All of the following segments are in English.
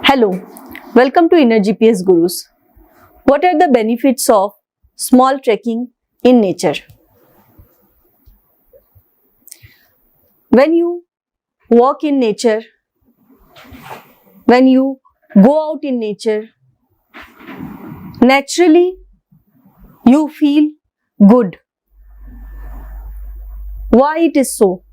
Hello, welcome to Inner GPS Gurus. What are the benefits of small trekking in nature? When you walk in nature, when you go out in nature, naturally you feel good. Why it is so?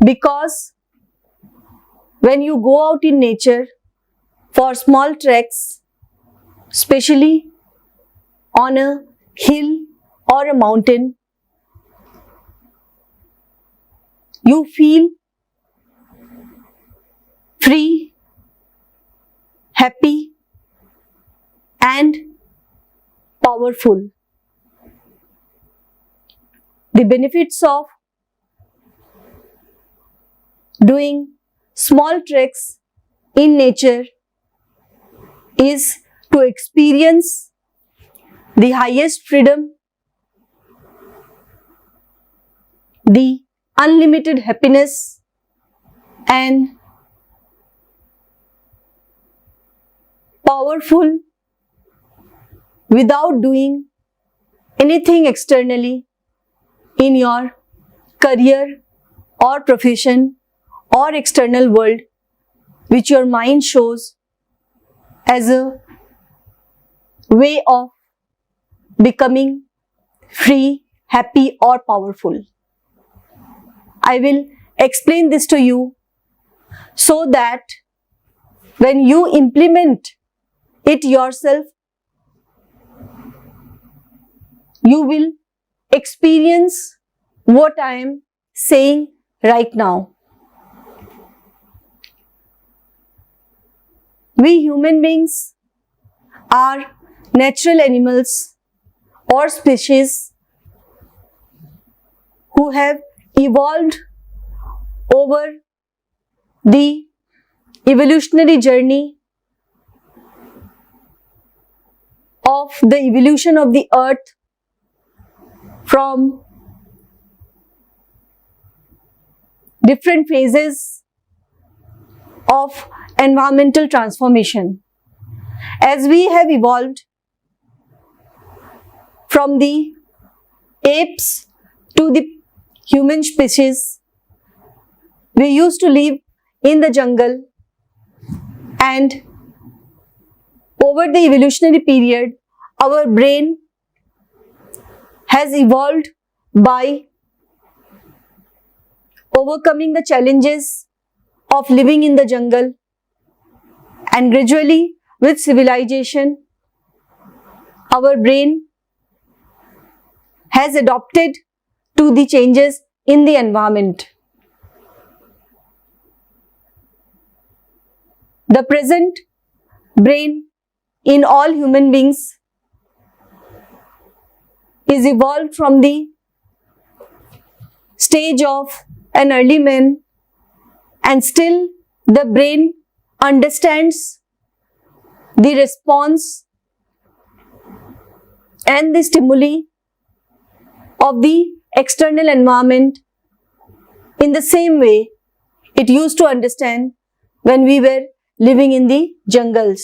Because when you go out in nature for small treks, especially on a hill or a mountain, you feel free, happy, and powerful. The benefits of doing small treks in nature is to experience the highest freedom, the unlimited happiness, and powerful without doing anything externally in your career or profession or external world, which your mind shows as a way of becoming free, happy, or powerful. I will explain this to you so that when you implement it yourself, you will experience what I am saying right now. We human beings are natural animals or species who have evolved over the evolutionary journey of the evolution of the earth from different phases of environmental transformation. As we have evolved from the apes to the human species, we used to live in the jungle, and over the evolutionary period, our brain has evolved by overcoming the challenges of living in the jungle, and gradually with civilization, our brain has adopted to the changes in the environment. The present brain in all human beings is evolved from the stage of an early man, and still the brain understands the response and the stimuli of the external environment in the same way it used to understand when we were living in the jungles.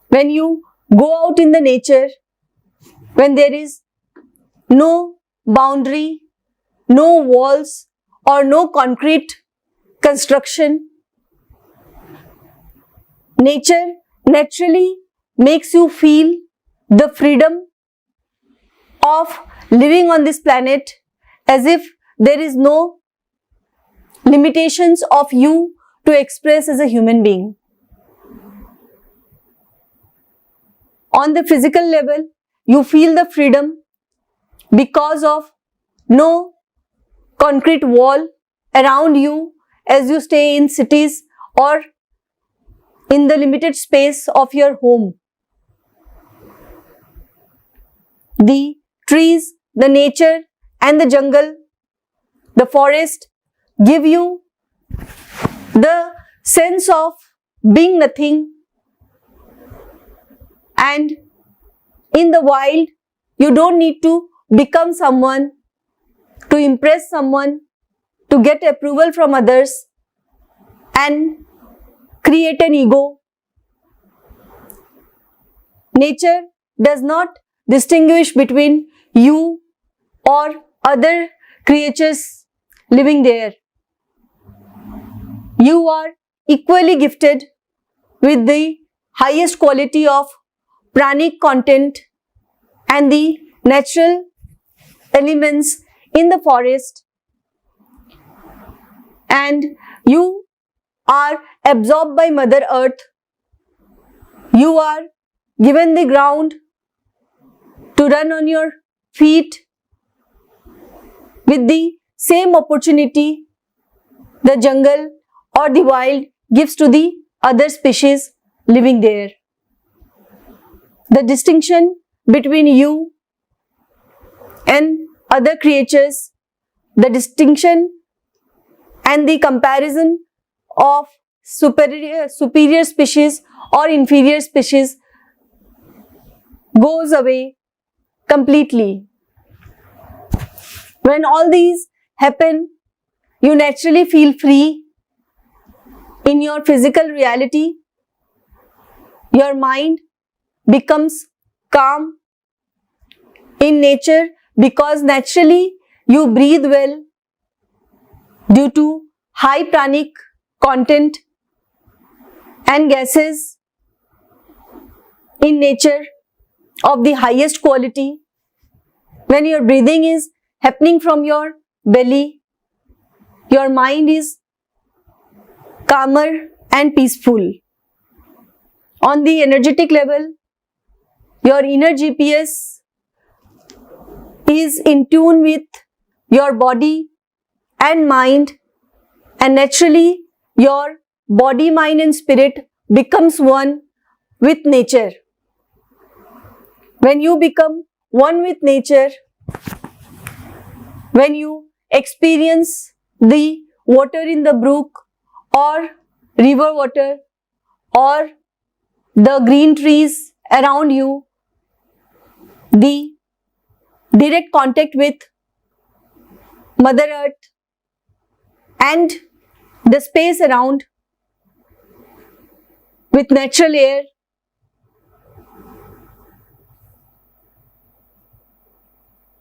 When you go out in the nature, when there is no boundary, no walls, or no concrete construction, nature naturally makes you feel the freedom of living on this planet as if there is no limitations of you to express as a human being. On the physical level, you feel the freedom because of no concrete wall around you as you stay in cities or in the limited space of your home. The trees, the nature, and the jungle, the forest give you the sense of being nothing, and in the wild, you don't need to become someone, to impress someone, to get approval from others, and create an ego. Nature does not distinguish between you or other creatures living there. You are equally gifted with the highest quality of pranic content and the natural elements in the forest, and you are absorbed by Mother Earth. You are given the ground to run on your feet with the same opportunity the jungle or the wild gives to the other species living there. The distinction between you and other creatures, the distinction and the comparison of superior species or inferior species goes away completely. When all these happen, you naturally feel free in your physical reality. Your mind becomes calm in nature because naturally you breathe well due to high pranic content and gases in nature of the highest quality. When your breathing is happening from your belly, your mind is calmer and peaceful. On the energetic level, your inner GPS is in tune with your body and mind, and naturally your body, mind and spirit becomes one with nature. When you become one with nature, when you experience the water in the brook or river water or the green trees around you, the direct contact with Mother Earth and the space around with natural air,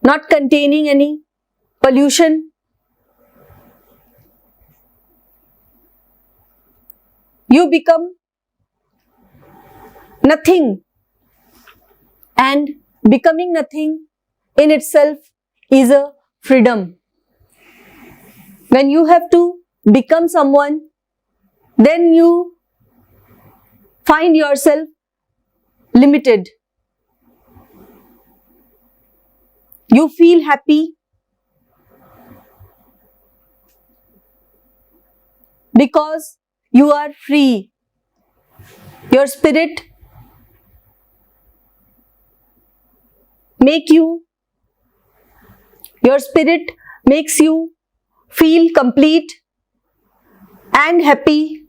not containing any pollution, you become nothing, and becoming nothing in itself is a freedom. When you have to become someone, then you find yourself limited. You feel happy because you are free. Your spirit makes you feel complete and happy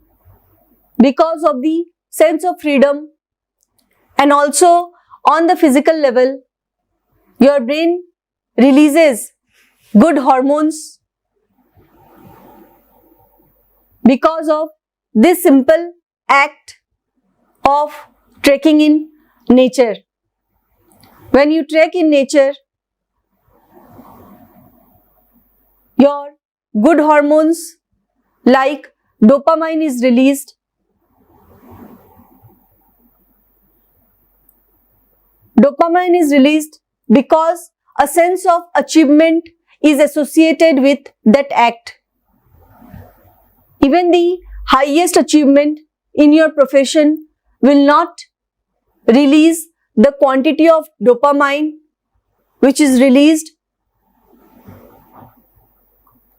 because of the sense of freedom. And also on the physical level, your brain releases good hormones because of this simple act of trekking in nature. When you trek in nature, your good hormones like dopamine is released. Dopamine is released because a sense of achievement is associated with that act. Even the highest achievement in your profession will not release the quantity of dopamine which is released,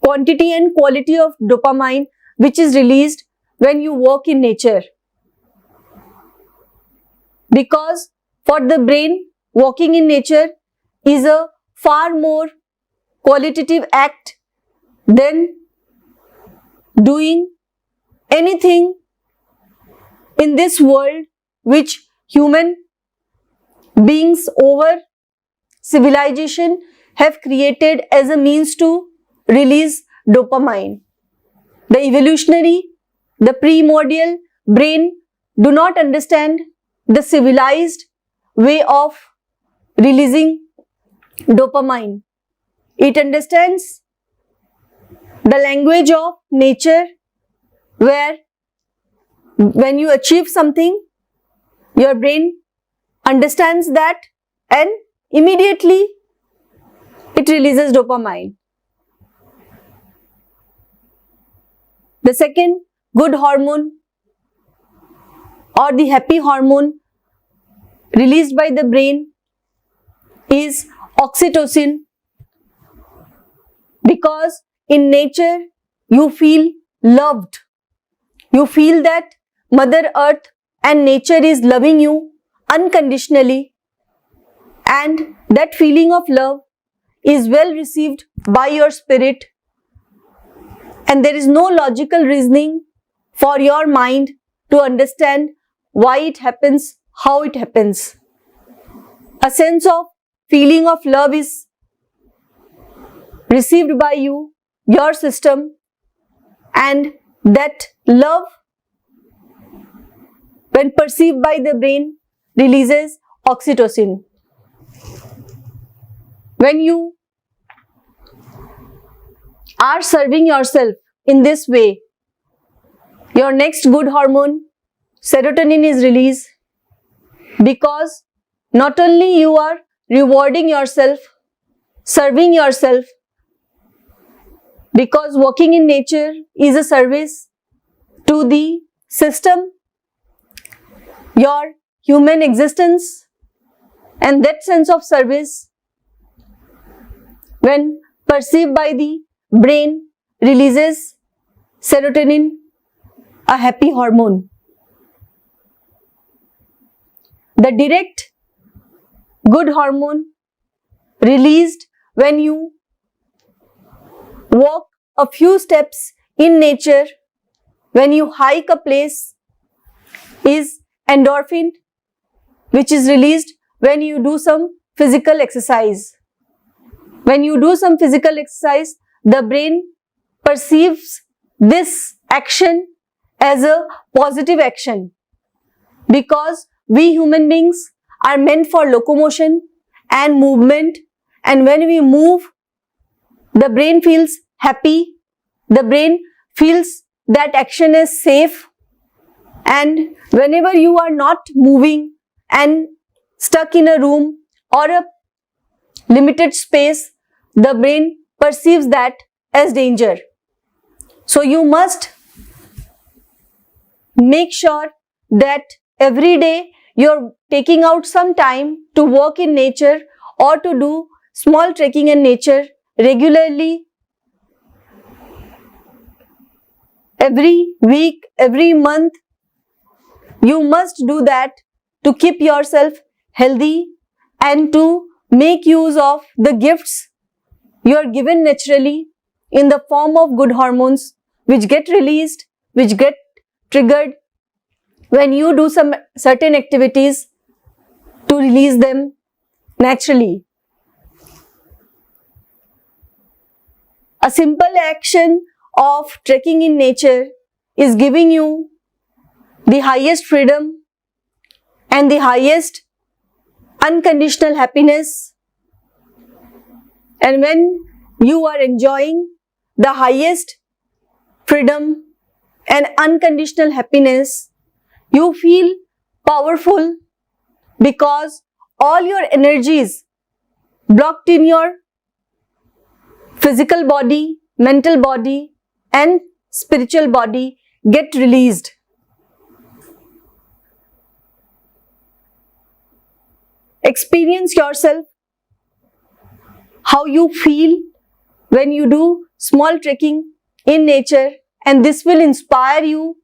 quantity and quality of dopamine which is released when you walk in nature. Because for the brain, walking in nature is a far more qualitative act than doing anything in this world which human beings over civilization have created as a means to release dopamine. The evolutionary The primordial brain do not understand the civilized way of releasing dopamine. It understands the language of nature, where when you achieve something, your brain understands that and immediately it releases dopamine. The second good hormone or the happy hormone released by the brain is oxytocin, because in nature you feel loved. You feel that Mother Earth and nature is loving you unconditionally, and that feeling of love is well received by your spirit, and there is no logical reasoning for your mind to understand why it happens, how it happens. A sense of feeling of love is received by you, your system, and that love, when perceived by the brain, releases oxytocin. When you are serving yourself in this way, your next good hormone, serotonin, is released, because not only you are rewarding yourself, serving yourself, because walking in nature is a service to the system, your human existence, and that sense of service, when perceived by the brain, releases serotonin, a happy hormone. The direct good hormone released when you walk a few steps in nature, when you hike a place, is endorphin, which is released when you do some physical exercise. When you do some physical exercise, the brain perceives this action as a positive action, because we human beings are meant for locomotion and movement, and when we move, the brain feels happy, the brain feels that action is safe, and whenever you are not moving and stuck in a room or a limited space, the brain perceives that as danger. So you must make sure that every day you're taking out some time to walk in nature or to do small trekking in nature regularly. Every week, every month, you must do that to keep yourself healthy and to make use of the gifts you are given naturally in the form of good hormones, which get released, which get triggered when you do some certain activities to release them naturally. A simple action of trekking in nature is giving you the highest freedom and the highest unconditional happiness. And when you are enjoying the highest freedom and unconditional happiness, you feel powerful, because all your energies blocked in your physical body, mental body, and spiritual body get released. Experience yourself how you feel when you do small trekking in nature, and this will inspire you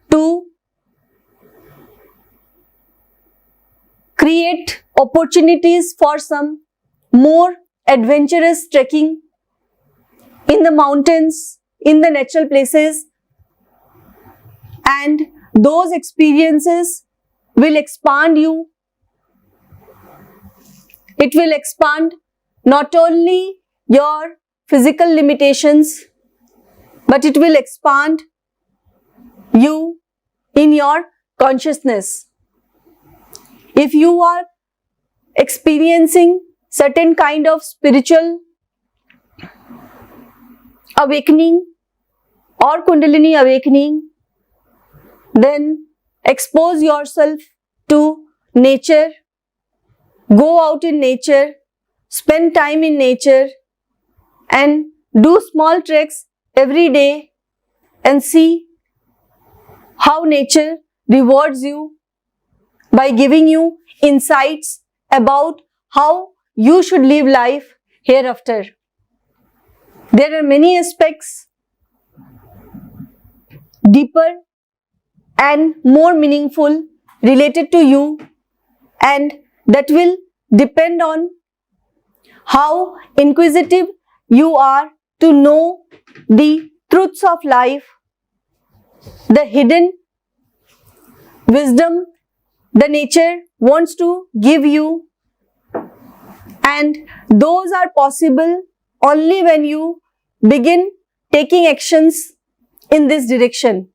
to create opportunities for some more adventurous trekking in the mountains, in the natural places, and those experiences will expand you. It will expand not only your physical limitations, but it will expand in your consciousness. If you are experiencing certain kind of spiritual awakening or Kundalini awakening, then expose yourself to nature, go out in nature, spend time in nature, and do small treks every day and see how nature rewards you by giving you insights about how you should live life hereafter. There are many aspects, deeper and more meaningful, related to you, and that will depend on how inquisitive you are to know the truths of life, the hidden wisdom the nature wants to give you, and those are possible only when you begin taking actions in this direction.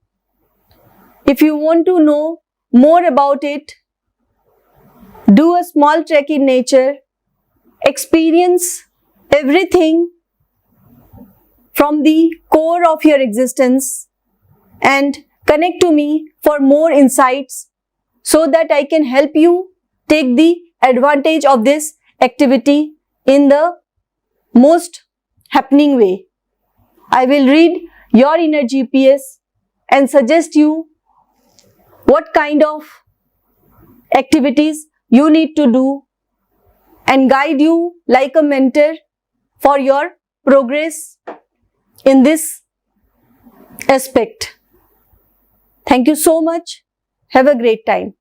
If you want to know more about it, do a small trek in nature, experience everything from the core of your existence, and connect to me for more insights so that I can help you take the advantage of this activity in the most happening way. I will read your inner GPS and suggest you what kind of activities you need to do and guide you like a mentor for your progress in this aspect. Thank you so much. Have a great time.